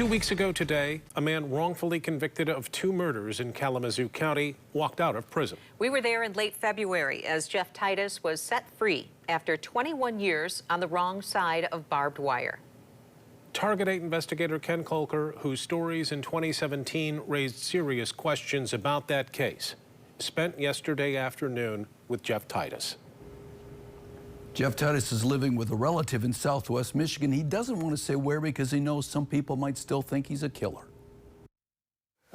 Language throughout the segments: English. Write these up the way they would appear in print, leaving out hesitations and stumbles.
2 weeks ago today, a man wrongfully convicted of 2 murders in Kalamazoo County walked out of prison. We were there in late February as Jeff Titus was set free after 21 years on the wrong side of barbed wire. Target 8 investigator Ken Kolker, whose stories in 2017 raised serious questions about that case, spent yesterday afternoon with Jeff Titus. Jeff Titus is living with a relative in Southwest Michigan. He doesn't want to say where because he knows some people might still think he's a killer.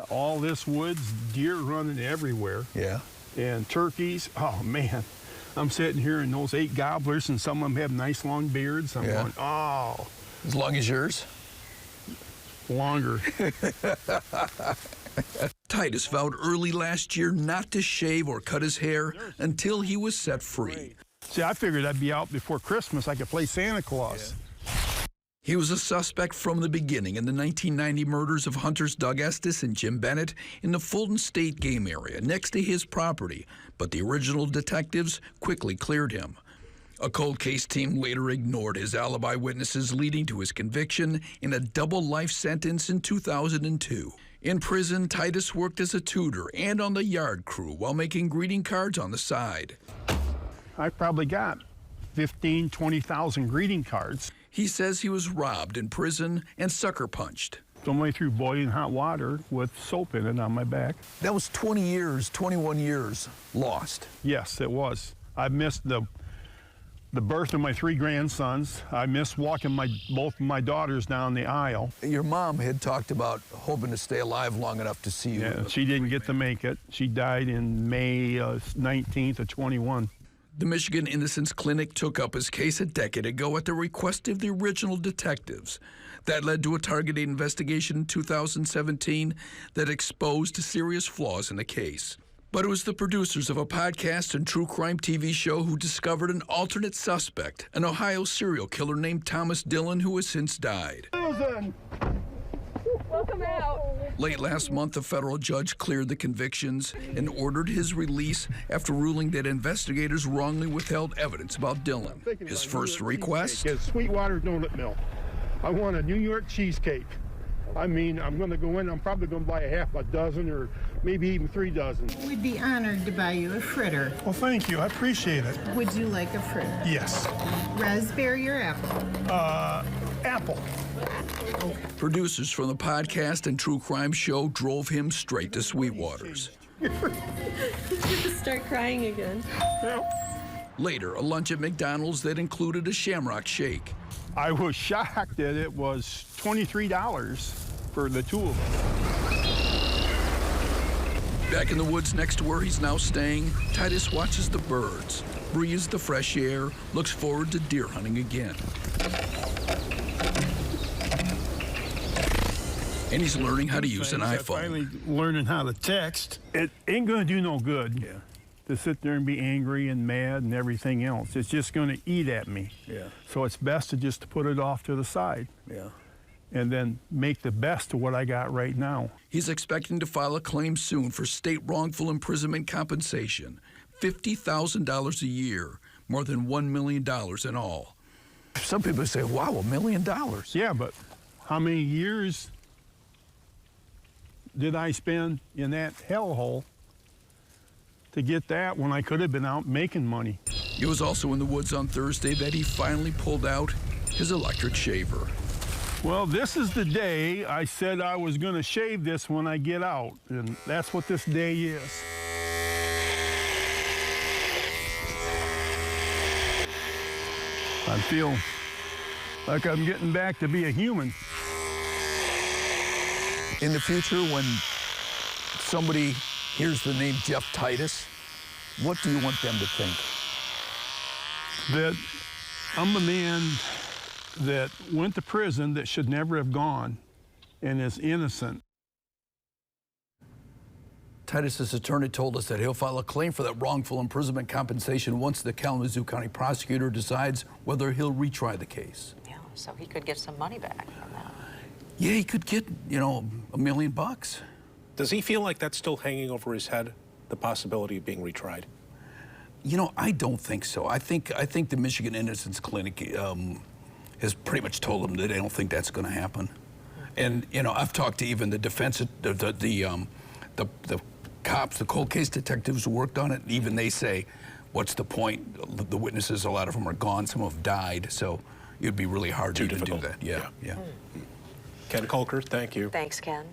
All this woods, deer running everywhere. Yeah. And turkeys. Oh, man. I'm sitting here and those 8 gobblers, and some of them have nice long beards. I'm going, oh. As long as yours? Longer. Titus vowed early last year not to shave or cut his hair until he was set free. See, I figured I'd be out before Christmas. I could play Santa Claus. Yeah. He was a suspect from the beginning in the 1990 murders of hunters Doug Estes and Jim Bennett in the Fulton State game area next to his property, but the original detectives quickly cleared him. A cold case team later ignored his alibi witnesses, leading to his conviction in a double life sentence in 2002. In prison, Titus worked as a tutor and on the yard crew while making greeting cards on the side. I probably got 15, 20,000 greeting cards. He says he was robbed in prison and sucker punched. Somebody threw boiling hot water with soap in it on my back. That was 20 years, 21 years lost. Yes, it was. I missed the birth of my 3 grandsons. I missed walking both of my daughters down the aisle. Your mom had talked about hoping to stay alive long enough to see you. Yeah, she didn't get to make it. She died in May 19th of 21. The Michigan Innocence Clinic took up his case a decade ago at the request of the original detectives. That led to a Target 8 investigation in 2017 that exposed serious flaws in the case. But it was the producers of a podcast and true crime TV show who discovered an alternate suspect, an Ohio serial killer named Thomas Dillon, who has since died. Welcome out. Late last month, a federal judge cleared the convictions and ordered his release after ruling that investigators wrongly withheld evidence about Dillon. His first request? Sweetwater donut mill. I want a New York cheesecake. I mean, I'm going to go in, I'm probably going to buy a dozen or maybe even 3 dozen. We'd be honored to buy you a fritter. Well, thank you. I appreciate it. Would you like a fritter? Yes. Raspberry or apple? Apple. Producers from the podcast and true crime show drove him straight to Sweetwater's. He's going to start crying again. Later, a lunch at McDonald's that included a Shamrock Shake. I was shocked that it was $23 for the 2 of them. Back in the woods next to where he's now staying, Titus watches the birds, breathes the fresh air, looks forward to deer hunting again. And he's learning how to use an iPhone. Finally learning how to text. It ain't going to do no good. Yeah. To sit there and be angry and mad and everything else. It's just going to eat at me. Yeah. So it's best to just put it off to the side. Yeah. And then make the best of what I got right now. He's expecting to file a claim soon for state wrongful imprisonment compensation, $50,000 a year, more than $1 million in all. Some people say, wow, $1 million. Yeah, but how many years did I spend in that hellhole to get that when I could have been out making money? It was also in the woods on Thursday that he finally pulled out his electric shaver. Well, this is the day I said I was going to shave this when I get out, and that's what this day is. I feel like I'm getting back to be a human. In the future, when somebody hears the name Jeff Titus, what do you want them to think? That I'm a man that went to prison that should never have gone and is innocent. Titus's attorney told us that he'll file a claim for that wrongful imprisonment compensation once the Kalamazoo County prosecutor decides whether he'll retry the case. Yeah, so he could get some money back from that. Yeah, he could get, $1 million. Does he feel like that's still hanging over his head, the possibility of being retried? I don't think so. I think the Michigan Innocence Clinic has pretty much told him that they don't think that's going to happen. And you know, I've talked to even the defense, the cops, the cold case detectives who worked on it. Even they say, "What's the point? The witnesses, a lot of them are gone. Some have died. So it'd be really hard to even do that." Yeah. Ken Kolker, thank you. Thanks, Ken.